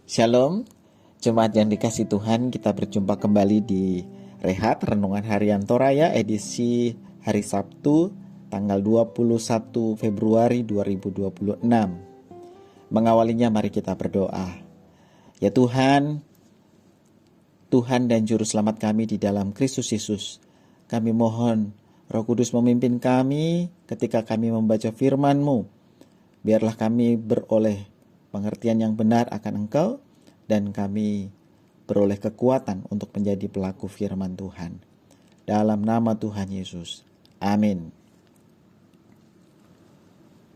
Shalom, jemaat yang dikasih Tuhan, kita berjumpa kembali di Rehat Renungan Harian Toraya edisi hari Sabtu tanggal 21 Februari 2026. Mengawalinya mari kita berdoa. Ya Tuhan, Tuhan dan Juru Selamat kami di dalam Kristus Yesus, kami mohon Roh Kudus memimpin kami ketika kami membaca firman-Mu. Biarlah kami beroleh pengertian yang benar akan Engkau, dan kami beroleh kekuatan untuk menjadi pelaku firman Tuhan. Dalam nama Tuhan Yesus. Amin.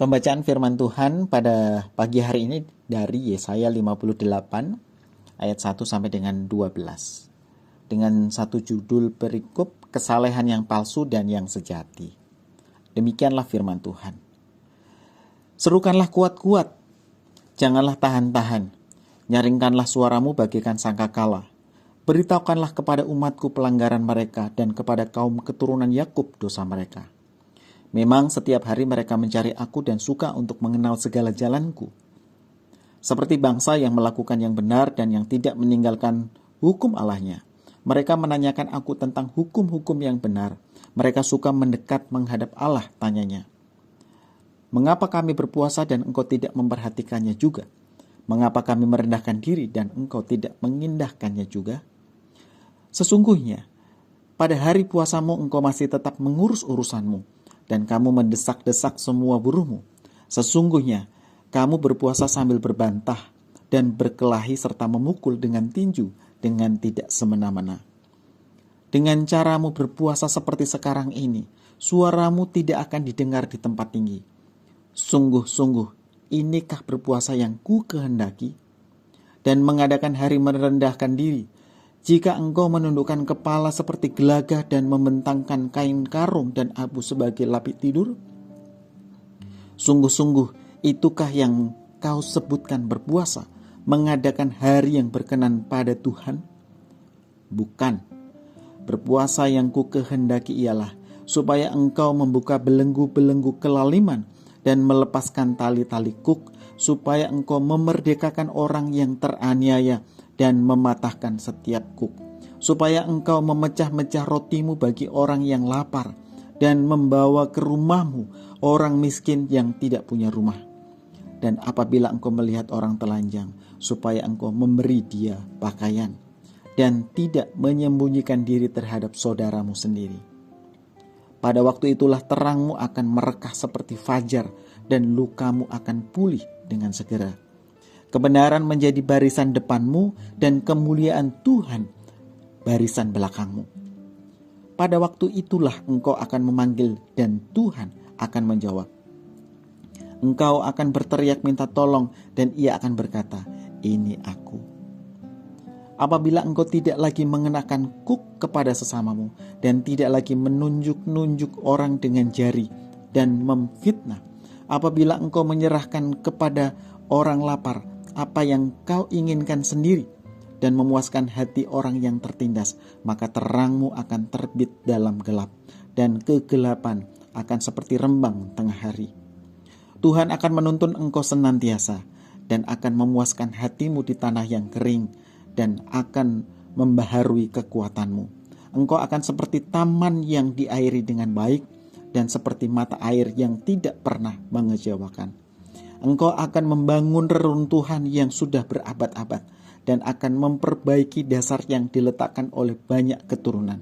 Pembacaan firman Tuhan pada pagi hari ini dari Yesaya 58 ayat 1 sampai dengan 12. Dengan satu judul perikop, kesalehan yang palsu dan yang sejati. Demikianlah firman Tuhan. Serukanlah kuat-kuat, janganlah tahan-tahan. Nyaringkanlah suaramu bagaikan sangkakala. Beritahukanlah kepada umatku pelanggaran mereka dan kepada kaum keturunan Yakub dosa mereka. Memang setiap hari mereka mencari aku dan suka untuk mengenal segala jalanku. Seperti bangsa yang melakukan yang benar dan yang tidak meninggalkan hukum Allahnya. Mereka menanyakan aku tentang hukum-hukum yang benar. Mereka suka mendekat menghadap Allah, tanyanya. Mengapa kami berpuasa dan engkau tidak memperhatikannya juga? Mengapa kami merendahkan diri dan engkau tidak mengindahkannya juga? Sesungguhnya, pada hari puasamu engkau masih tetap mengurus urusanmu, dan kamu mendesak-desak semua buruhmu. Sesungguhnya, kamu berpuasa sambil berbantah dan berkelahi serta memukul dengan tinju dengan tidak semena-mena. Dengan caramu berpuasa seperti sekarang ini, suaramu tidak akan didengar di tempat tinggi. Sungguh-sungguh, inikah berpuasa yang ku kehendaki? Dan mengadakan hari merendahkan diri, jika engkau menundukkan kepala seperti gelagah dan membentangkan kain karung dan abu sebagai lapik tidur? Sungguh-sungguh, itukah yang kau sebutkan berpuasa, mengadakan hari yang berkenan pada Tuhan? Bukan. Berpuasa yang ku kehendaki ialah supaya engkau membuka belenggu-belenggu kelaliman dan melepaskan tali-tali kuk, supaya engkau memerdekakan orang yang teraniaya dan mematahkan setiap kuk, supaya engkau memecah-mecah rotimu bagi orang yang lapar dan membawa ke rumahmu orang miskin yang tidak punya rumah. Dan apabila engkau melihat orang telanjang, supaya engkau memberi dia pakaian dan tidak menyembunyikan diri terhadap saudaramu sendiri. Pada waktu itulah terangmu akan merekah seperti fajar dan lukamu akan pulih dengan segera. Kebenaran menjadi barisan depanmu dan kemuliaan Tuhan barisan belakangmu. Pada waktu itulah engkau akan memanggil dan Tuhan akan menjawab. Engkau akan berteriak minta tolong dan ia akan berkata, ini aku. Apabila engkau tidak lagi mengenakan kuk kepada sesamamu dan tidak lagi menunjuk-nunjuk orang dengan jari dan memfitnah, apabila engkau menyerahkan kepada orang lapar apa yang kau inginkan sendiri dan memuaskan hati orang yang tertindas, maka terangmu akan terbit dalam gelap dan kegelapan akan seperti rembang tengah hari. Tuhan akan menuntun engkau senantiasa dan akan memuaskan hatimu di tanah yang kering dan akan membaharui kekuatanmu. Engkau akan seperti taman yang diairi dengan baik dan seperti mata air yang tidak pernah mengecewakan. Engkau akan membangun reruntuhan yang sudah berabad-abad dan akan memperbaiki dasar yang diletakkan oleh banyak keturunan.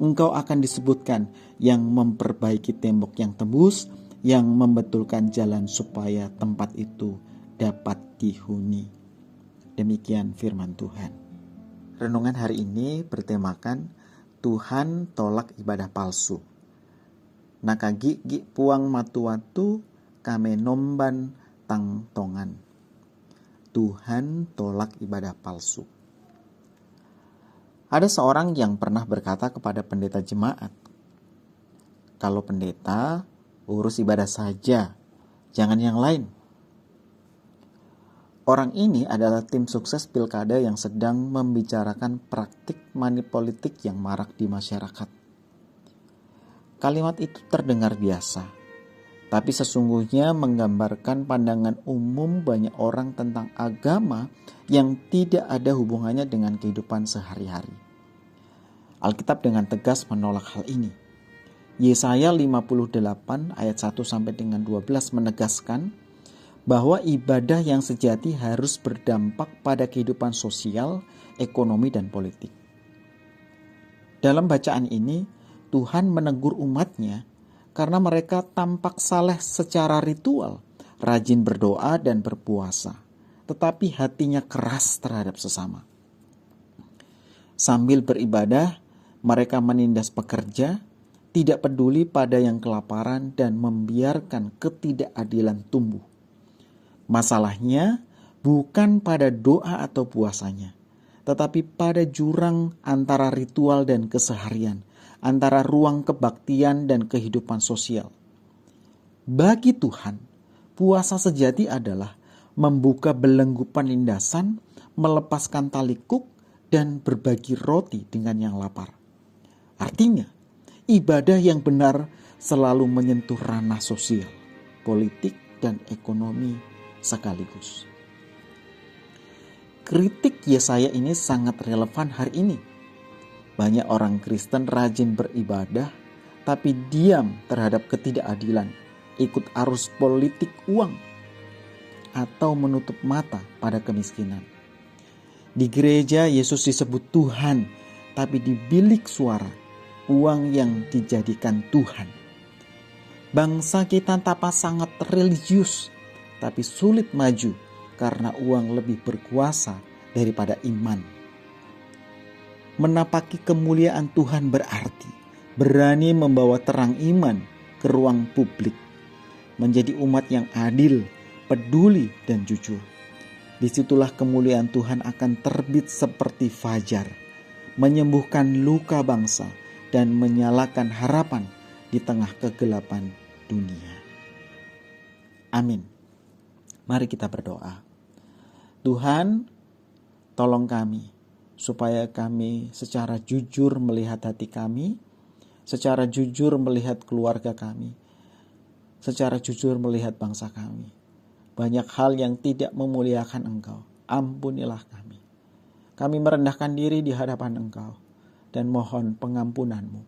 Engkau akan disebutkan yang memperbaiki tembok yang tembus, yang membetulkan jalan supaya tempat itu dapat dihuni. Demikian firman Tuhan. Renungan hari ini bertemakan Tuhan tolak ibadah palsu. Nakagi gi puang matuatu kame nomban tang tongan. Tuhan tolak ibadah palsu. Ada seorang yang pernah berkata kepada pendeta jemaat, kalau pendeta urus ibadah saja, jangan yang lain. Orang ini adalah tim sukses pilkada yang sedang membicarakan praktik money politik yang marak di masyarakat. Kalimat itu terdengar biasa, tapi sesungguhnya menggambarkan pandangan umum banyak orang tentang agama yang tidak ada hubungannya dengan kehidupan sehari-hari. Alkitab dengan tegas menolak hal ini. Yesaya 58 ayat 1 sampai dengan 12 menegaskan bahwa ibadah yang sejati harus berdampak pada kehidupan sosial, ekonomi, dan politik. Dalam bacaan ini, Tuhan menegur umatnya karena mereka tampak saleh secara ritual, rajin berdoa dan berpuasa, tetapi hatinya keras terhadap sesama. Sambil beribadah, mereka menindas pekerja, tidak peduli pada yang kelaparan dan membiarkan ketidakadilan tumbuh. Masalahnya bukan pada doa atau puasanya, tetapi pada jurang antara ritual dan keseharian, antara ruang kebaktian dan kehidupan sosial. Bagi Tuhan, puasa sejati adalah membuka belenggu penindasan, melepaskan tali kuk, dan berbagi roti dengan yang lapar. Artinya, ibadah yang benar selalu menyentuh ranah sosial, politik, dan ekonomi sekaligus. Kritik Yesaya ini sangat relevan hari ini. Banyak orang Kristen rajin beribadah, tapi diam terhadap ketidakadilan, ikut arus politik uang, atau menutup mata pada kemiskinan. Di gereja, Yesus disebut Tuhan, tapi di bilik suara, uang yang dijadikan Tuhan. Bangsa kita tampak sangat religius, tapi sulit maju karena uang lebih berkuasa daripada iman. Menapaki kemuliaan Tuhan berarti berani membawa terang iman ke ruang publik, menjadi umat yang adil, peduli, dan jujur. Disitulah kemuliaan Tuhan akan terbit seperti fajar, menyembuhkan luka bangsa, dan menyalakan harapan di tengah kegelapan dunia. Amin. Mari kita berdoa. Tuhan, tolong kami supaya kami secara jujur melihat hati kami, secara jujur melihat keluarga kami, secara jujur melihat bangsa kami. Banyak hal yang tidak memuliakan Engkau. Ampunilah kami. Kami merendahkan diri di hadapan Engkau dan mohon pengampunan-Mu.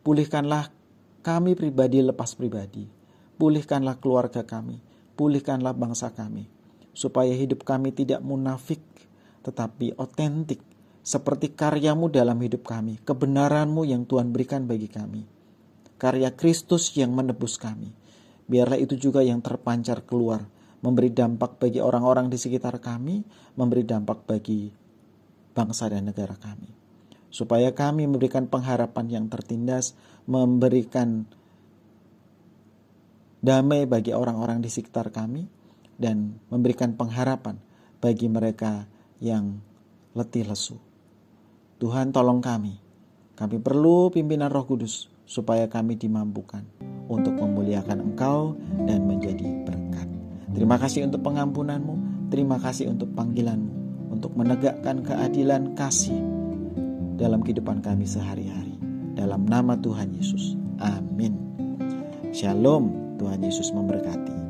Pulihkanlah kami pribadi lepas pribadi. Pulihkanlah keluarga kami. Pulihkanlah bangsa kami. Supaya hidup kami tidak munafik, tetapi otentik. Seperti karya-Mu dalam hidup kami. Kebenaran-Mu yang Tuhan berikan bagi kami. Karya Kristus yang menebus kami. Biarlah itu juga yang terpancar keluar, memberi dampak bagi orang-orang di sekitar kami, memberi dampak bagi bangsa dan negara kami. Supaya kami memberikan pengharapan yang tertindas, memberikan damai bagi orang-orang di sekitar kami, dan memberikan pengharapan bagi mereka yang letih lesu. Tuhan, tolong kami. Kami perlu pimpinan Roh Kudus supaya kami dimampukan untuk memuliakan Engkau dan menjadi berkat. Terima kasih untuk pengampunan-Mu, terima kasih untuk panggilan-Mu, untuk menegakkan keadilan kasih dalam kehidupan kami sehari-hari. Dalam nama Tuhan Yesus. Amin. Shalom. Tuhan Yesus memberkati.